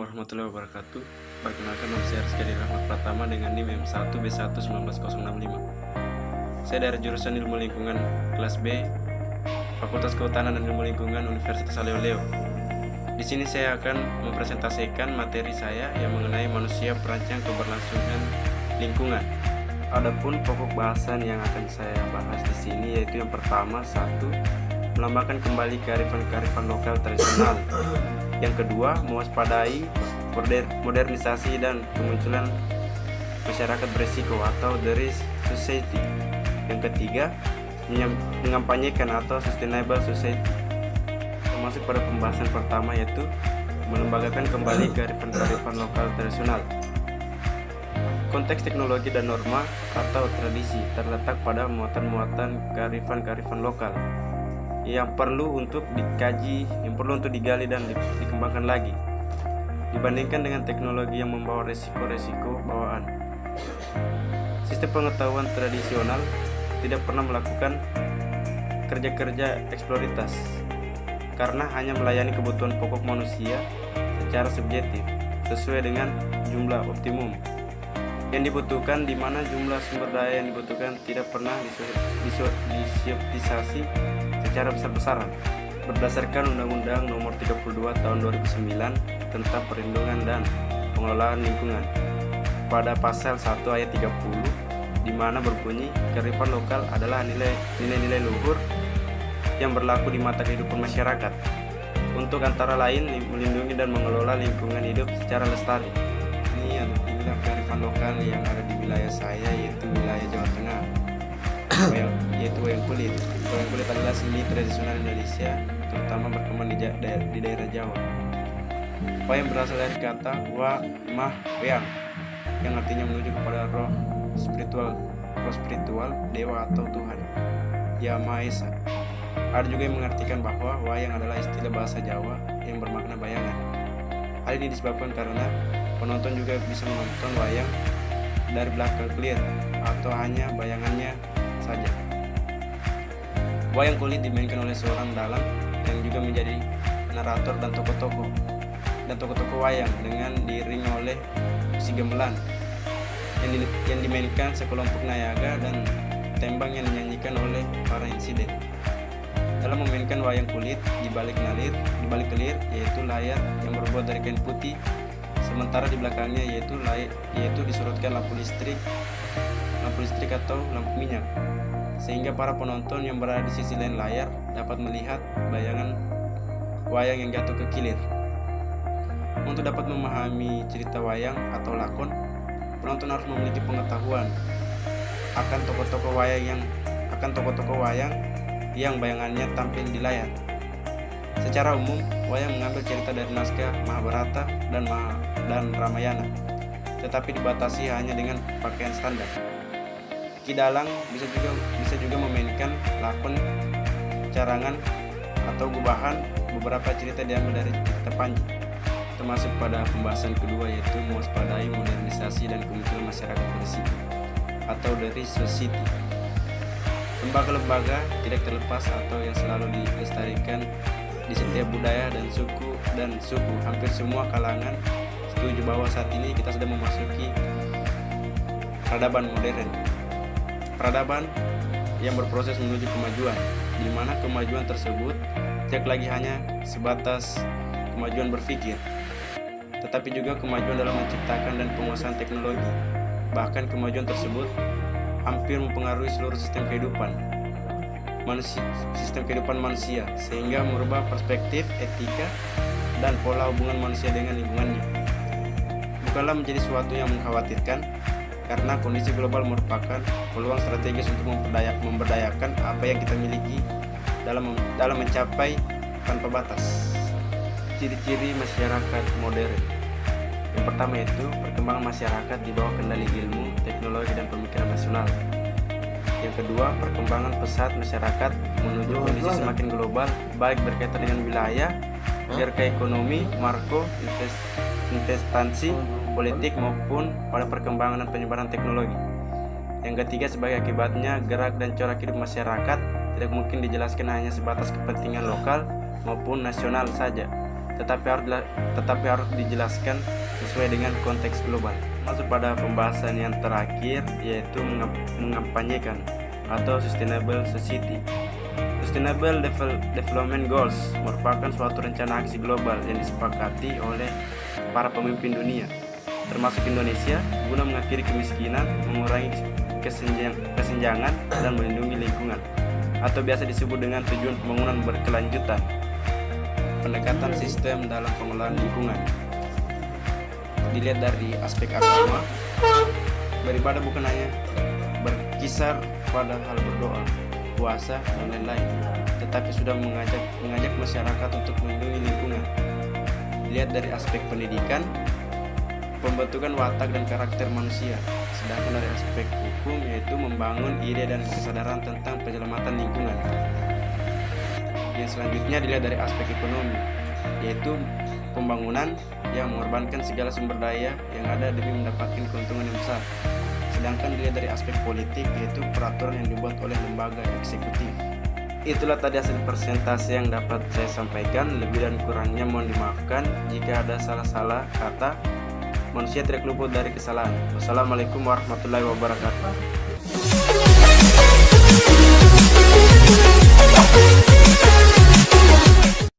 warahmatullahi wabarakatuh. Perkenalkan, nama saya Rizky Rahmat Pratama dengan NIM M1B11965. Saya dari jurusan Ilmu Lingkungan kelas B, Fakultas Kehutanan dan Ilmu Lingkungan Universitas Aleo-Leo. Di sini saya akan mempresentasikan materi saya yang mengenai manusia perancang keberlangsungan lingkungan. Adapun pokok bahasan yang akan saya bahas di sini yaitu yang pertama, melambangkan kembali kearifan lokal tradisional. Yang kedua, mewaspadai modernisasi dan kemunculan masyarakat berisiko atau the risk society. Yang ketiga, mengampanyekan atau sustainable society. Termasuk pada pembahasan pertama yaitu melembagakan kembali kearifan lokal tradisional. Konteks teknologi dan norma atau tradisi terletak pada muatan-muatan kearifan lokal yang perlu untuk dikaji, yang perlu untuk digali dan dikembangkan lagi dibandingkan dengan teknologi yang membawa resiko-resiko bawaan. Sistem pengetahuan tradisional tidak pernah melakukan kerja-kerja eksploitasi karena hanya melayani kebutuhan pokok manusia secara subjektif sesuai dengan jumlah optimum yang dibutuhkan, di mana jumlah sumber daya yang dibutuhkan tidak pernah disioptisasi secara besar-besaran berdasarkan Undang-Undang Nomor 32 Tahun 2009 tentang Perlindungan dan Pengelolaan Lingkungan pada pasal 1 ayat 30, di mana berbunyi kearifan lokal adalah nilai-nilai luhur yang berlaku di mata kehidupan masyarakat untuk antara lain melindungi dan mengelola lingkungan hidup secara lestari. Ini adalah kearifan lokal yang ada di wilayah saya, yaitu wilayah Jawa Tengah, yaitu wayang kulit. Wayang kulit adalah seni tradisional Indonesia, terutama berkembang di daerah Jawa. Wayang berasal dari kata wayang yang artinya menuju kepada roh spiritual, dewa atau Tuhan Yang Maha Esa. Ada juga yang mengartikan bahwa wayang adalah istilah bahasa Jawa yang bermakna bayangan. Hal ini disebabkan karena penonton juga bisa menonton wayang dari belakang clear atau hanya bayangannya saja. Wayang kulit dimainkan oleh seorang dalang yang juga menjadi narator dan tokoh-tokoh wayang dengan diiringi oleh musik gamelan yang dimainkan sekelompok nayaga dan tembang yang dinyanyikan oleh para insiden. Dalam memainkan wayang kulit, di balik kelir yaitu layar yang berbuat dari kain putih, sementara di belakangnya yaitu disorotkan lampu listrik atau lampu minyak, sehingga para penonton yang berada di sisi lain layar dapat melihat bayangan wayang yang jatuh ke kilir. Untuk dapat memahami cerita wayang atau lakon, penonton harus memiliki pengetahuan akan tokoh-tokoh wayang yang bayangannya tampil di layar. Secara umum, wayang mengambil cerita dari naskah Mahabharata dan Ramayana, tetapi dibatasi hanya dengan pakaian standar. Ki Dalang bisa juga memainkan lakon, carangan, atau gubahan. Beberapa cerita diambil dari cerita Panji. Termasuk pada pembahasan kedua yaitu mewaspadai modernisasi dan kemunculan masyarakat berisiko atau dari society. Lembaga-lembaga tidak terlepas atau yang selalu dilestarikan di setiap budaya dan suku. Hampir semua kalangan setuju bahwa saat ini kita sedang memasuki peradaban modern. Peradaban yang berproses menuju kemajuan, di mana kemajuan tersebut tidak lagi hanya sebatas kemajuan berpikir, tetapi juga kemajuan dalam menciptakan dan penguasaan teknologi. Bahkan kemajuan tersebut hampir mempengaruhi seluruh sistem kehidupan manusia, sehingga merubah perspektif, etika, dan pola hubungan manusia dengan lingkungannya. Bukanlah menjadi suatu yang mengkhawatirkan, karena kondisi global merupakan peluang strategis untuk memberdayakan apa yang kita miliki dalam mencapai tanpa batas. Ciri-ciri masyarakat modern. Yang pertama yaitu perkembangan masyarakat di bawah kendali ilmu, teknologi, dan pemikiran nasional. Yang kedua, perkembangan pesat masyarakat menuju kondisi semakin global, baik berkaitan dengan wilayah, hierarki ekonomi, marko, investasi, politik, maupun pada perkembangan dan penyebaran teknologi. Yang ketiga, sebagai akibatnya, gerak dan corak hidup masyarakat tidak mungkin dijelaskan hanya sebatas kepentingan lokal maupun nasional saja, tetapi harus dijelaskan sesuai dengan konteks global. Masuk pada pembahasan yang terakhir, yaitu mengampanyekan atau Sustainable Society. Sustainable Development Goals merupakan suatu rencana aksi global yang disepakati oleh para pemimpin dunia, termasuk Indonesia, guna mengakhiri kemiskinan, mengurangi kesenjangan, dan melindungi lingkungan, atau biasa disebut dengan tujuan pembangunan berkelanjutan. Pendekatan sistem dalam pengelolaan lingkungan dilihat dari aspek agama. Beribadah bukan hanya berkisar pada hal berdoa, puasa, dan lain-lain, tetapi sudah mengajak masyarakat untuk melindungi lingkungan. Dilihat dari aspek pendidikan, pembentukan watak dan karakter manusia. Sedangkan dari aspek hukum, yaitu membangun ide dan kesadaran tentang penyelamatan lingkungan. Yang selanjutnya dilihat dari aspek ekonomi, yaitu pembangunan yang mengorbankan segala sumber daya yang ada demi mendapatkan keuntungan yang besar. Sedangkan dilihat dari aspek politik, yaitu peraturan yang dibuat oleh lembaga eksekutif. Itulah tadi hasil presentasi yang dapat saya sampaikan. Lebih dan kurangnya mohon dimaafkan jika ada salah-salah kata. Manusia tidak luput dari kesalahan. Wassalamualaikum warahmatullahi wabarakatuh.